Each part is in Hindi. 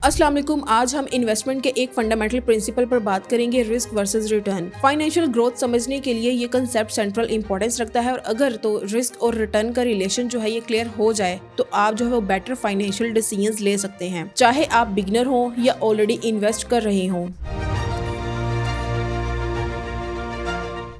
अस्सलाम वालेकुम। आज हम इन्वेस्टमेंट के एक फंडामेंटल प्रिंसिपल पर बात करेंगे, risk versus return. Financial growth समझने के लिए ये कंसेप्ट सेंट्रल इंपॉर्टेंस रखता है और अगर तो रिस्क और रिटर्न का रिलेशन जो है ये क्लियर हो जाए तो आप जो है वो बेटर फाइनेंशियल डिसीजंस ले सकते हैं, चाहे आप बिगिनर हो या ऑलरेडी इन्वेस्ट कर रहे हों।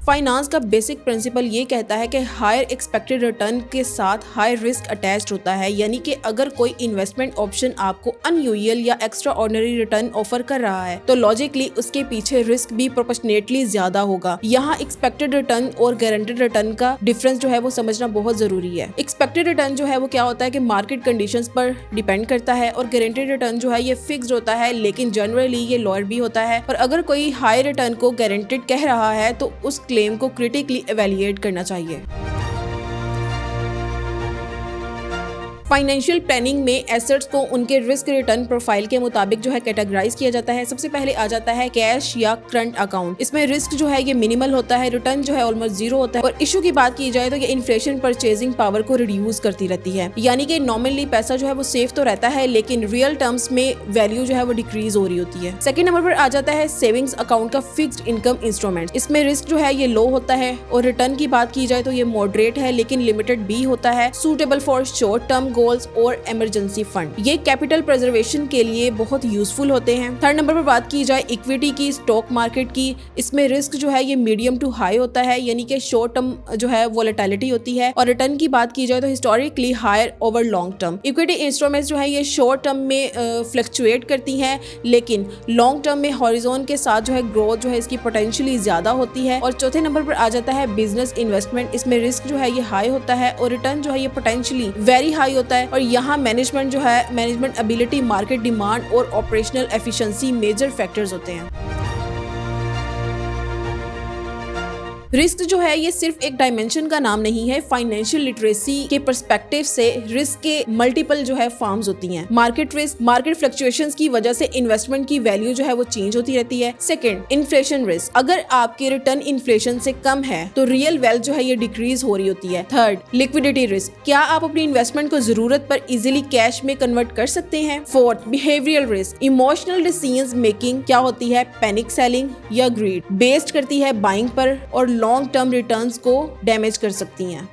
फाइनेंस का बेसिक प्रिंसिपल ये कहता है कि हायर एक्सपेक्टेड रिटर्न के साथ हाई रिस्क अटैच्ड होता है, यानी कि अगर कोई इन्वेस्टमेंट ऑप्शन आपको अनयूजुअल या एक्स्ट्रा ऑर्डिनरी रिटर्न ऑफर कर रहा है तो लॉजिकली उसके पीछे रिस्क भी प्रोपोर्शनेटली ज्यादा होगा। यहाँ एक्सपेक्टेड रिटर्न और गारंटेड रिटर्न का डिफरेंस जो है वो समझना बहुत जरूरी है। एक्सपेक्टेड रिटर्न जो है वो क्या होता है कि मार्केट कंडीशंस पर डिपेंड करता है और गारंटेड रिटर्न जो है ये फिक्स्ड होता है, लेकिन जनरली ये लोअर भी होता है। और अगर कोई हाई रिटर्न को गारंटेड कह रहा है तो उस क्लेम को क्रिटिकली इवैल्यूएट करना चाहिए। फाइनेंशियल प्लानिंग में एसेट्स को उनके रिस्क रिटर्न प्रोफाइल के मुताबिक जो है कैटेगराइज किया जाता है। सबसे पहले आ जाता है कैश या करंट अकाउंट। इसमें रिस्क जो है ये मिनिमल होता है, रिटर्न जो है ऑलमोस्ट जीरो होता है। और इशू की बात की जाए तो ये इन्फ्लेशन परचेजिंग पावर को रिड्यूस करती रहती है, यानी कि नॉमिनली पैसा जो है वो सेफ तो रहता है लेकिन रियल टर्म्स में वैल्यू जो है वो डिक्रीज हो रही होती है। सेकंड नंबर पर आ जाता है सेविंग्स अकाउंट का फिक्स्ड इनकम इंस्ट्रूमेंट। इसमें रिस्क जो है ये लो होता है और रिटर्न की बात की जाए तो ये मॉडरेट है लेकिन लिमिटेड भी होता है, suitable for short term goals और इमरजेंसी फंड। ये कैपिटल प्रिजर्वेशन के लिए बहुत यूजफुल होते हैं। थर्ड नंबर पर बात की जाए इक्विटी की, स्टॉक मार्केट की, इसमें रिस्क जो है ये मीडियम टू हाई होता है, यानी कि शॉर्ट टर्म जो है वोलेटिलिटी होती है। और रिटर्न की बात की जाए तो historically higher over long term. Equity instruments जो है ये शॉर्ट टर्म में फ्लक्चुएट करती हैं लेकिन लॉन्ग टर्म में हॉरिजॉन के साथ जो है ग्रोथ जो है इसकी पोटेंशियली ज्यादा होती है। और चौथे नंबर पर आ जाता है बिजनेस इन्वेस्टमेंट। इसमें रिस्क जो है ये हाई होता है और रिटर्न जो है ये पोटेंशियली वेरी हाई होता है। और यहाँ मैनेजमेंट जो है, मैनेजमेंट एबिलिटी, मार्केट डिमांड और ऑपरेशनल एफिशिएंसी मेजर फैक्टर्स होते हैं। रिस्क जो है ये सिर्फ एक डायमेंशन का नाम नहीं है। फाइनेंशियल लिटरेसी के पर्सपेक्टिव से रिस्क के मल्टीपल जो है फॉर्म्स होती हैं। मार्केट रिस्क, मार्केट फ्लक्चुएशंस की वजह से इन्वेस्टमेंट की वैल्यू जो है वो चेंज होती रहती है। सेकंड, इन्फ्लेशन रिस्क, अगर आपके रिटर्न इन्फ्लेशन से कम है तो रियल वेल्थ जो है ये डिक्रीज हो रही होती है। थर्ड, लिक्विडिटी रिस्क, क्या आप अपनी इन्वेस्टमेंट को जरूरत पर इजिली कैश में कन्वर्ट कर सकते हैं। Fourth, behavioural risk, emotional decision making क्या होती है, पैनिक सेलिंग या ग्रीड, बेस्ड करती है बाइंग पर और लॉन्ग टर्म रिटर्न्स को डैमेज कर सकती हैं।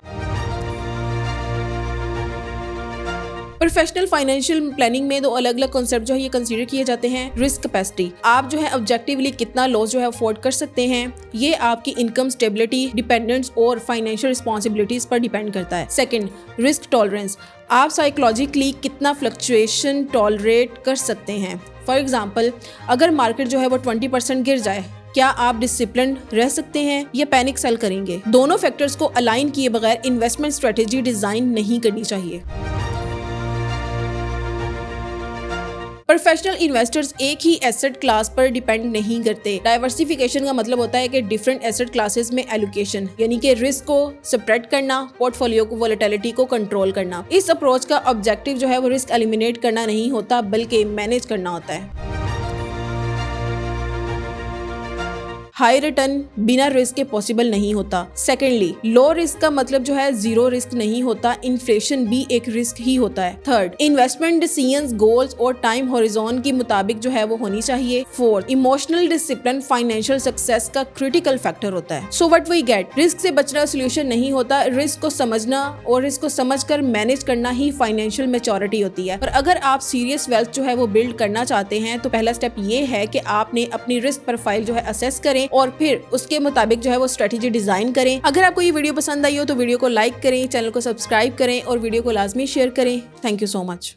प्रोफेशनल फाइनेंशियल प्लानिंग में दो अलग अलग कॉन्सेप्ट जो है ये कंसीडर किए जाते हैं। रिस्क कैपेसिटी, आप जो है ऑब्जेक्टिवली कितना लॉस जो है अफोर्ड कर सकते हैं, ये आपकी इनकम स्टेबिलिटी, डिपेंडेंस और फाइनेंशियल रिस्पॉन्सिबिलिटीज पर डिपेंड करता है। सेकंड, रिस्क टॉलरेंस, आप साइकोलॉजिकली कितना फ्लक्चुएशन टॉलरेट कर सकते हैं। फॉर एग्जाम्पल, अगर मार्केट जो है वो 20% गिर जाए, क्या आप डिसिप्लिन रह सकते हैं या पैनिक सेल करेंगे। दोनों फैक्टर्स को अलाइन किए बगैर इन्वेस्टमेंट स्ट्रेटेजी डिजाइन नहीं करनी चाहिए। प्रोफेशनल इन्वेस्टर्स एक ही एसेट क्लास पर डिपेंड नहीं करते। डाइवर्सिफिकेशन का मतलब होता है कि डिफरेंट एसेट क्लासेस में एलोकेशन, यानी कि रिस्क को स्प्रेड करना, पोर्टफोलियो को वोलेटिलिटी को कंट्रोल करना। इस अप्रोच का ऑब्जेक्टिव जो है वो रिस्क एलिमिनेट करना नहीं होता बल्कि मैनेज करना होता है। हाई रिटर्न बिना रिस्क के पॉसिबल नहीं होता। सेकेंडली, लो रिस्क का मतलब जो है जीरो रिस्क नहीं होता, इन्फ्लेशन भी एक रिस्क ही होता है। थर्ड, इन्वेस्टमेंट डिसीजंस, गोल्स और टाइम हॉरिजॉन के मुताबिक जो है वो होनी चाहिए। Fourth, emotional discipline financial success का क्रिटिकल फैक्टर होता है। So what we get, risk से बचना सोल्यूशन नहीं होता, रिस्क को समझना और रिस्क को समझकर मैनेज करना ही फाइनेंशियल मैच्योरिटी होती है। और अगर आप सीरियस वेल्थ जो है वो बिल्ड करना चाहते हैं तो पहला स्टेप ये है कि आपने अपनी रिस्क प्रोफाइल जो है असेस करें और फिर उसके मुताबिक जो है वो स्ट्रेटेजी डिजाइन करें। अगर आपको ये वीडियो पसंद आई हो तो वीडियो को लाइक करें, चैनल को सब्सक्राइब करें और वीडियो को लाजमी शेयर करें। Thank you so much.